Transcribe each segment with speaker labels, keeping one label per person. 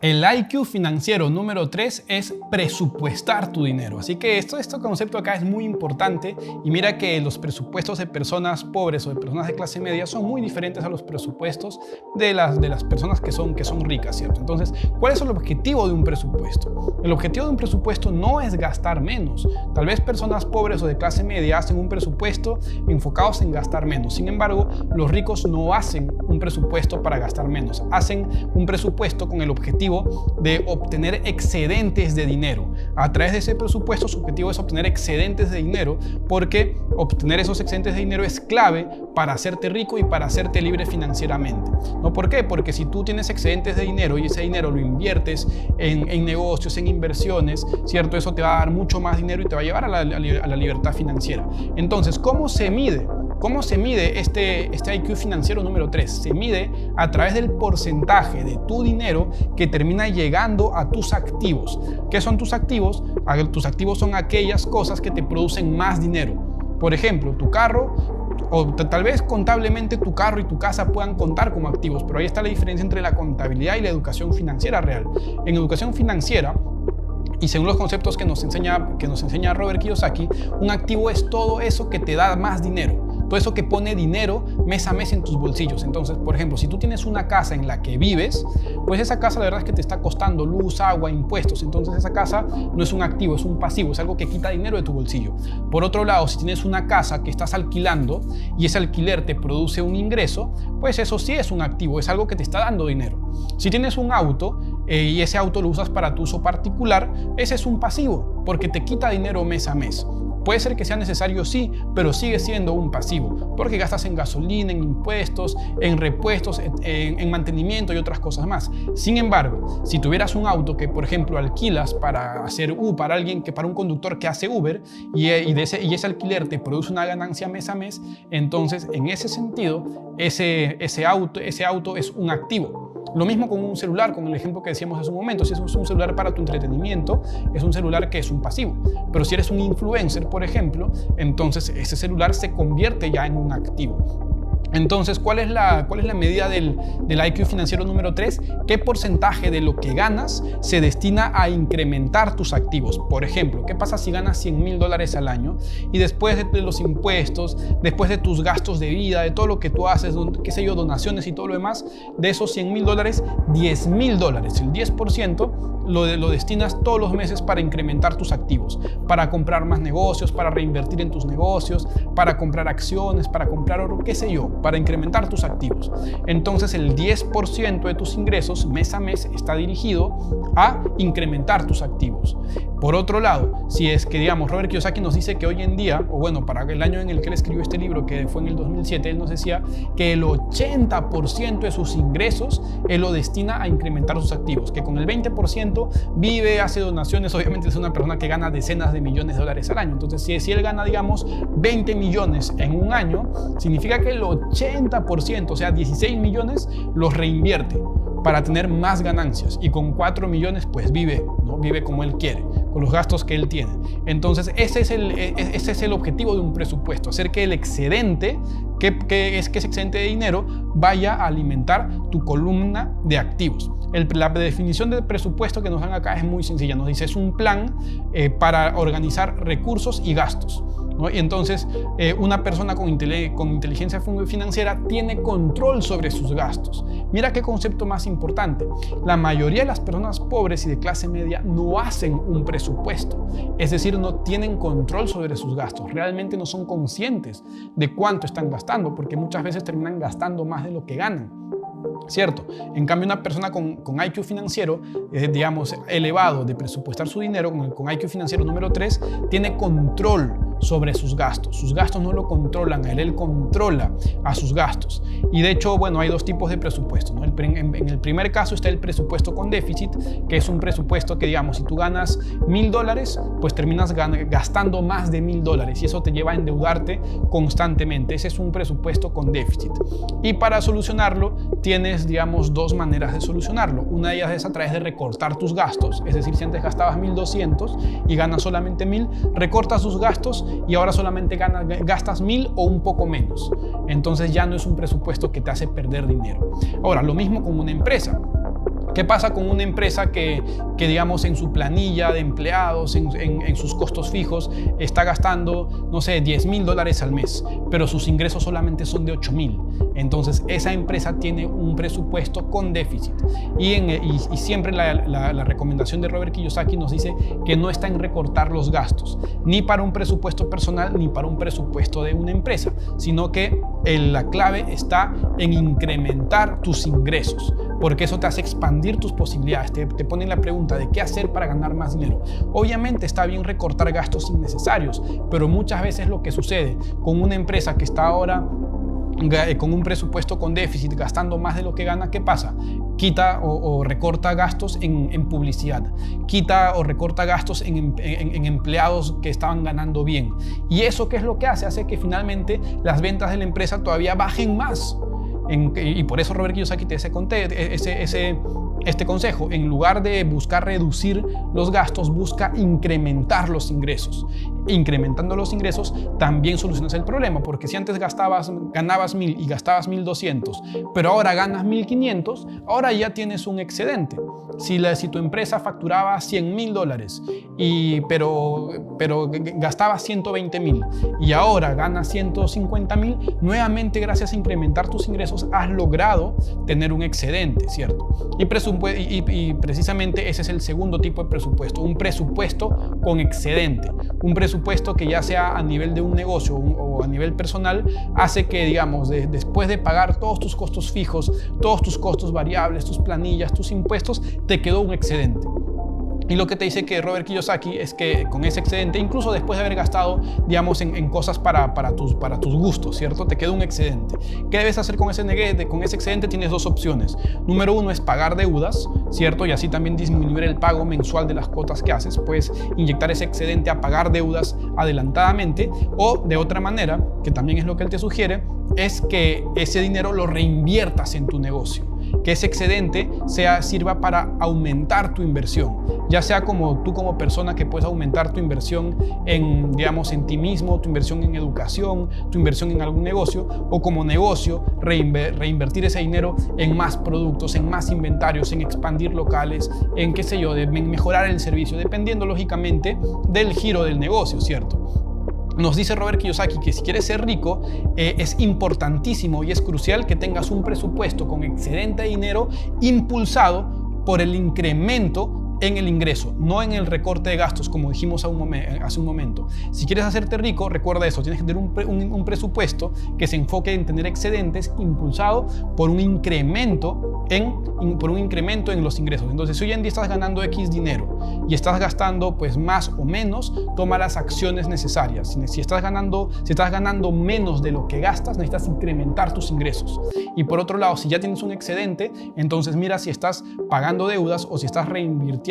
Speaker 1: El IQ financiero número 3 es presupuestar tu dinero. Así que este concepto acá es muy importante y mira que los presupuestos de personas pobres o de personas de clase media son muy diferentes a los presupuestos de las personas que son ricas, ¿cierto? Entonces, ¿cuál es el objetivo de un presupuesto? El objetivo de un presupuesto no es gastar menos. Tal vez personas pobres o de clase media hacen un presupuesto enfocados en gastar menos. Sin embargo, los ricos no hacen un presupuesto para gastar menos. Hacen un presupuesto con el objetivo de obtener excedentes de dinero. A través de ese presupuesto su objetivo es obtener excedentes de dinero, porque obtener esos excedentes de dinero es clave para hacerte rico y para hacerte libre financieramente. ¿No? ¿Por qué? Porque si tú tienes excedentes de dinero y ese dinero lo inviertes en negocios, en inversiones, ¿cierto? Eso te va a dar mucho más dinero y te va a llevar a la libertad financiera. Entonces, ¿cómo se mide? ¿Cómo se mide este IQ financiero número 3? Se mide a través del porcentaje de tu dinero que termina llegando a tus activos. ¿Qué son tus activos? Tus activos son aquellas cosas que te producen más dinero. Por ejemplo, tu carro, o tal vez contablemente tu carro y tu casa puedan contar como activos, pero ahí está la diferencia entre la contabilidad y la educación financiera real. En educación financiera, y según los conceptos que nos enseña Robert Kiyosaki, un activo es todo eso que te da más dinero. Todo eso que pone dinero mes a mes en tus bolsillos. Entonces, por ejemplo, si tú tienes una casa en la que vives, pues esa casa la verdad es que te está costando luz, agua, impuestos. Entonces esa casa no es un activo, es un pasivo, es algo que quita dinero de tu bolsillo. Por otro lado, si tienes una casa que estás alquilando y ese alquiler te produce un ingreso, pues eso sí es un activo, es algo que te está dando dinero. Si tienes un auto y ese auto lo usas para tu uso particular, ese es un pasivo, porque te quita dinero mes a mes. Puede ser que sea necesario, sí, pero sigue siendo un pasivo, porque gastas en gasolina, en impuestos, en repuestos, en mantenimiento y otras cosas más. Sin embargo, si tuvieras un auto que, por ejemplo, alquilas para hacer para un conductor que hace Uber y ese alquiler te produce una ganancia mes a mes, entonces en ese sentido, ese auto es un activo. Lo mismo con un celular, con el ejemplo que decíamos hace un momento. Si es un celular para tu entretenimiento, es un celular que es un pasivo. Pero si eres un influencer, por ejemplo, entonces ese celular se convierte ya en un activo. Entonces, ¿cuál es la medida del IQ financiero número 3? ¿Qué porcentaje de lo que ganas se destina a incrementar tus activos? Por ejemplo, ¿qué pasa si ganas $100,000 al año y después de los impuestos, después de tus gastos de vida, de todo lo que tú haces, qué sé yo, donaciones y todo lo demás, de esos $100,000, $10,000, el 10%, lo destinas todos los meses para incrementar tus activos, para comprar más negocios, para reinvertir en tus negocios, para comprar acciones, para comprar oro, qué sé yo, para incrementar tus activos? Entonces el 10% de tus ingresos mes a mes está dirigido a incrementar tus activos. Por otro lado, si es que, digamos, Robert Kiyosaki nos dice que hoy en día, o bueno, para el año en el que él escribió este libro, que fue en el 2007, él nos decía que el 80% de sus ingresos él lo destina a incrementar sus activos, que con el 20% vive, hace donaciones. Obviamente es una persona que gana decenas de millones de dólares al año. Entonces, si él gana, digamos, 20 millones en un año, significa que el 80%, o sea, 16 millones, los reinvierte para tener más ganancias, y con 4 millones pues vive, ¿no? Vive como él quiere, con los gastos que él tiene. Entonces ese es el objetivo de un presupuesto, hacer que el excedente, que es excedente de dinero, vaya a alimentar tu columna de activos. La definición del presupuesto que nos dan acá es muy sencilla, nos dice: es un plan para organizar recursos y gastos, ¿no? Y entonces una persona con inteligencia financiera tiene control sobre sus gastos. Mira qué concepto más importante. La mayoría de las personas pobres y de clase media no hacen un presupuesto, es decir, no tienen control sobre sus gastos. Realmente no son conscientes de cuánto están gastando, porque muchas veces terminan gastando más de lo que ganan, ¿cierto? En cambio, una persona con IQ financiero, digamos, elevado, de presupuestar su dinero, con IQ financiero número 3, tiene control sobre sus gastos. Sus gastos no lo controlan a él, él controla a sus gastos. Y de hecho, bueno, hay dos tipos de presupuesto, ¿no? En el primer caso está el presupuesto con déficit, que es un presupuesto que, digamos, si tú ganas $1,000, pues terminas gastando más de $1,000 y eso te lleva a endeudarte constantemente. Ese es un presupuesto con déficit. Y para solucionarlo, tienes, digamos, dos maneras de solucionarlo. Una de ellas es a través de recortar tus gastos, es decir, si antes gastabas 1,200 y ganas solamente 1,000, recortas tus gastos y ahora solamente gastas 1,000 o un poco menos. Entonces ya no es un presupuesto que te hace perder dinero. Ahora, lo mismo con una empresa. ¿Qué pasa con una empresa que digamos, en su planilla de empleados, en sus costos fijos, está gastando, no sé, $10,000 al mes, pero sus ingresos solamente son de $8,000? Entonces, esa empresa tiene un presupuesto con déficit. Y siempre la recomendación de Robert Kiyosaki nos dice que no está en recortar los gastos, ni para un presupuesto personal, ni para un presupuesto de una empresa, sino que la clave está en incrementar tus ingresos, porque eso te hace expandir tus posibilidades. Te ponen la pregunta de qué hacer para ganar más dinero. Obviamente está bien recortar gastos innecesarios, pero muchas veces lo que sucede con una empresa que está ahora con un presupuesto con déficit, gastando más de lo que gana, ¿qué pasa? Quita o recorta gastos en publicidad, quita o recorta gastos en empleados que estaban ganando bien. ¿Y eso qué es lo que hace? Hace que finalmente las ventas de la empresa todavía bajen más. Y por eso Robert Kiyosaki te hace este consejo: en lugar de buscar reducir los gastos, busca incrementar los ingresos. Incrementando los ingresos también solucionas el problema, porque si antes ganabas 1,000 y gastabas 1,200, pero ahora ganas 1,500, ahora ya tienes un excedente. Si tu empresa facturaba $100,000 pero gastaba 120,000 y ahora ganas 150,000, nuevamente gracias a incrementar tus ingresos has logrado tener un excedente, ¿cierto? Y precisamente ese es el segundo tipo de presupuesto, un presupuesto con excedente, un presupuesto que ya sea a nivel de un negocio o a nivel personal, hace que, digamos, después de pagar todos tus costos fijos, todos tus costos variables, tus planillas, tus impuestos, te quedó un excedente. Y lo que te dice que Robert Kiyosaki es que con ese excedente, incluso después de haber gastado, digamos, en cosas para tus gustos, ¿cierto? Te queda un excedente. ¿Qué debes hacer con ese excedente? Tienes dos opciones. Número uno es pagar deudas, ¿cierto? Y así también disminuir el pago mensual de las cuotas que haces. Puedes inyectar ese excedente a pagar deudas adelantadamente, o de otra manera, que también es lo que él te sugiere, es que ese dinero lo reinviertas en tu negocio, que ese excedente sirva para aumentar tu inversión, ya sea tú como persona, que puedes aumentar tu inversión en ti mismo, tu inversión en educación, tu inversión en algún negocio, o como negocio reinvertir ese dinero en más productos, en más inventarios, en expandir locales, en en mejorar el servicio, dependiendo lógicamente del giro del negocio, ¿cierto? Nos dice Robert Kiyosaki que si quieres ser rico, es importantísimo y es crucial que tengas un presupuesto con excedente de dinero impulsado por el incremento en el ingreso, no en el recorte de gastos, como dijimos hace un momento. Si quieres hacerte rico, recuerda eso: tienes que tener un presupuesto que se enfoque en tener excedentes, impulsado por un incremento en los ingresos. Entonces, si hoy en día estás ganando X dinero y estás gastando pues más o menos, toma las acciones necesarias. Si estás ganando menos de lo que gastas, necesitas incrementar tus ingresos. Y por otro lado, si ya tienes un excedente, entonces mira si estás pagando deudas o si estás reinvirtiendo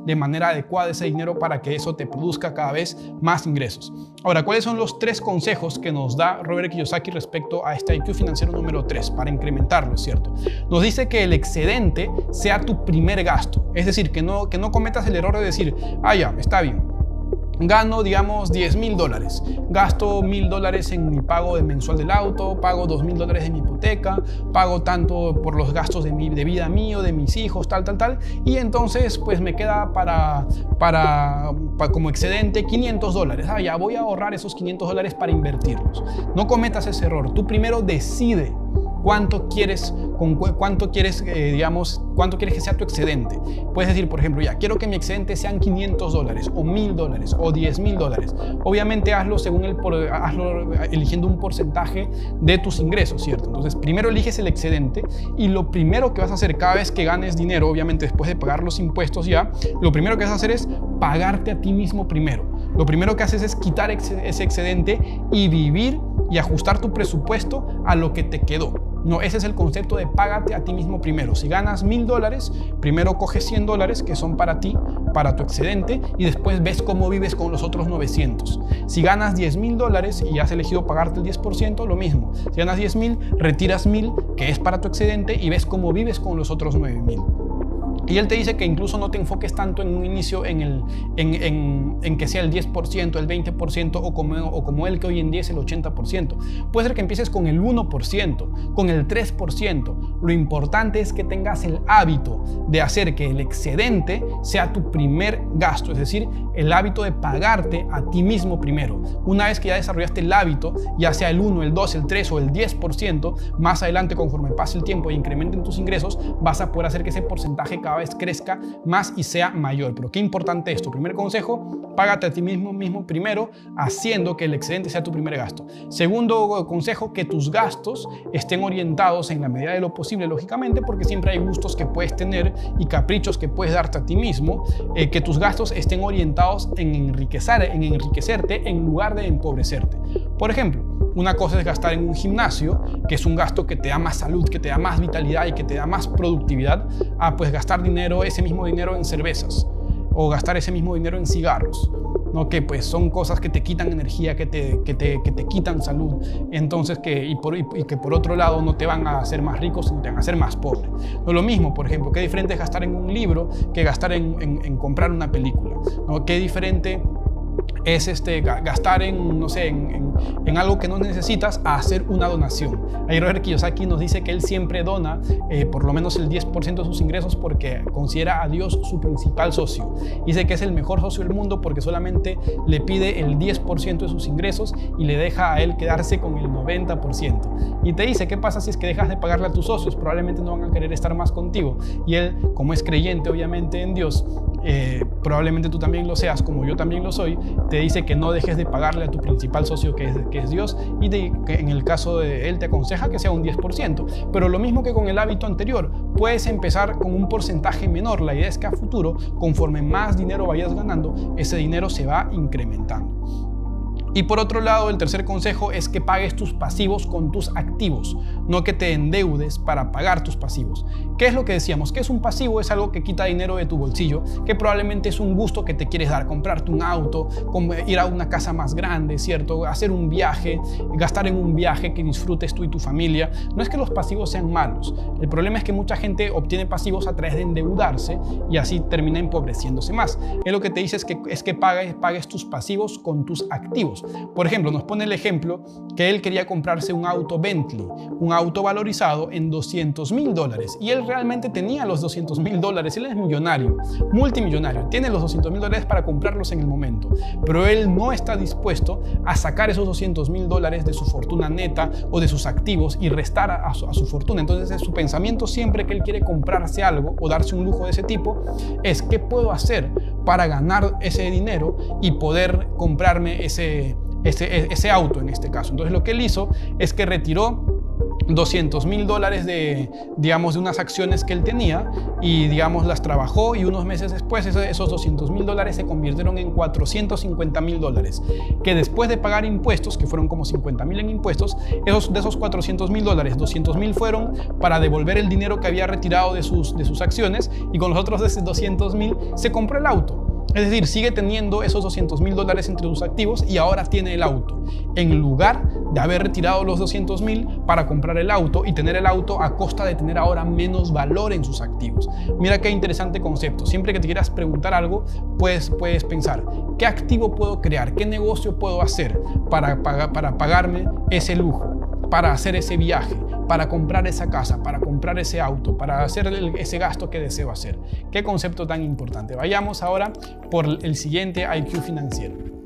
Speaker 1: de manera adecuada ese dinero para que eso te produzca cada vez más ingresos. Ahora, ¿cuáles son los 3 consejos que nos da Robert Kiyosaki respecto a este IQ financiero número 3 para incrementarlo, ¿cierto? Nos dice que el excedente sea tu primer gasto, es decir, que no cometas el error de decir: ya, está bien, gano, digamos, $10,000, gasto $1,000 en mi pago mensual del auto, pago $2,000 de mi hipoteca, pago tanto por los gastos de vida mío, de mis hijos, tal, y entonces pues me queda para como excedente $500. Ya voy a ahorrar esos $500 para invertirlos. No cometas ese error. Tú primero decide cuánto quieres que sea tu excedente. Puedes decir, por ejemplo, quiero que mi excedente sean $500 o $1,000 o $10,000. Obviamente hazlo eligiendo un porcentaje de tus ingresos, ¿cierto? Entonces, primero eliges el excedente, y lo primero que vas a hacer cada vez que ganes dinero, obviamente después de pagar los impuestos lo primero que vas a hacer es pagarte a ti mismo primero. Lo primero que haces es quitar ese excedente y vivir y ajustar tu presupuesto a lo que te quedó. No, ese es el concepto de págate a ti mismo primero. Si ganas $1,000, primero coges $100 que son para ti, para tu excedente, y después ves cómo vives con los otros 900. Si ganas $10,000 y has elegido pagarte el 10%, lo mismo. Si ganas 10,000, retiras 1,000 que es para tu excedente y ves cómo vives con los otros 9,000. Y él te dice que incluso no te enfoques tanto en un inicio en que sea el 10%, el 20% o como él, que hoy en día es el 80%. Puede ser que empieces con el 1%, con el 3%. Lo importante es que tengas el hábito de hacer que el excedente sea tu primer gasto, es decir, el hábito de pagarte a ti mismo primero. Una vez que ya desarrollaste el hábito, ya sea el 1, el 2, el 3 o el 10%, más adelante, conforme pase el tiempo y incrementen tus ingresos, vas a poder hacer que ese porcentaje cada vez crezca más y sea mayor. Pero qué importante esto. Primer consejo, págate a ti mismo primero, haciendo que el excedente sea tu primer gasto. Segundo consejo, que tus gastos estén orientados en la medida de lo posible, lógicamente, porque siempre hay gustos que puedes tener y caprichos que puedes darte a ti mismo, que tus gastos estén orientados en enriquecerte en lugar de empobrecerte. Por ejemplo, una cosa es gastar en un gimnasio, que es un gasto que te da más salud, que te da más vitalidad y que te da más productividad, a pues gastar ese mismo dinero en cervezas o gastar ese mismo dinero en cigarros, ¿no? Que pues son cosas que te quitan energía, que te quitan salud, entonces que por otro lado no te van a hacer más ricos, sino te van a hacer más pobre. No, lo mismo, por ejemplo, qué diferente es gastar en un libro que gastar en comprar una película, ¿no? Qué diferente es gastar en algo que no necesitas a hacer una donación. Ahí Robert Kiyosaki nos dice que él siempre dona por lo menos el 10% de sus ingresos porque considera a Dios su principal socio. Dice que es el mejor socio del mundo porque solamente le pide el 10% de sus ingresos y le deja a él quedarse con el 90%. Y te dice, ¿qué pasa si es que dejas de pagarle a tus socios? Probablemente no van a querer estar más contigo. Y él, como es creyente obviamente en Dios, probablemente tú también lo seas, como yo también lo soy, te dice que no dejes de pagarle a tu principal socio que es Dios, y que en el caso de él te aconseja que sea un 10%. Pero lo mismo que con el hábito anterior, puedes empezar con un porcentaje menor. La idea es que a futuro, conforme más dinero vayas ganando, ese dinero se va incrementando. Y por otro lado, el tercer consejo es que pagues tus pasivos con tus activos, no que te endeudes para pagar tus pasivos. ¿Qué es lo que decíamos? ¿Qué es un pasivo? Es algo que quita dinero de tu bolsillo, que probablemente es un gusto que te quieres dar, comprarte un auto, ir a una casa más grande, ¿cierto? Hacer un viaje, gastar en un viaje que disfrutes tú y tu familia. No es que los pasivos sean malos. El problema es que mucha gente obtiene pasivos a través de endeudarse y así termina empobreciéndose más. Él lo que te dice es que pagues tus pasivos con tus activos. Por ejemplo, nos pone el ejemplo que él quería comprarse un auto Bentley, un auto valorizado en $200,000, y él realmente tenía los $200,000. Él es millonario, multimillonario, tiene los $200,000 para comprarlos en el momento, pero él no está dispuesto a sacar esos $200,000 de su fortuna neta o de sus activos y restar a su fortuna. Entonces su pensamiento siempre que él quiere comprarse algo o darse un lujo de ese tipo es: ¿qué puedo hacer para ganar ese dinero y poder comprarme ese auto en este caso? Entonces lo que él hizo es que retiró $200,000 de unas acciones que él tenía y las trabajó, y unos meses después esos $200,000 se convirtieron en $450,000, que después de pagar impuestos, que fueron como $50,000 en impuestos, de esos $400,000, $200,000 fueron para devolver el dinero que había retirado de sus acciones, y con los otros $200,000 se compró el auto. Es decir, sigue teniendo esos $200,000 entre sus activos y ahora tiene el auto, en lugar de haber retirado los $200,000 para comprar el auto y tener el auto a costa de tener ahora menos valor en sus activos. Mira qué interesante concepto. Siempre que te quieras preguntar algo, puedes pensar: ¿qué activo puedo crear? ¿Qué negocio puedo hacer para pagarme ese lujo, para hacer ese viaje, para comprar esa casa, para comprar ese auto, para hacer ese gasto que deseo hacer? Qué concepto tan importante. Vayamos ahora por el siguiente IQ financiero.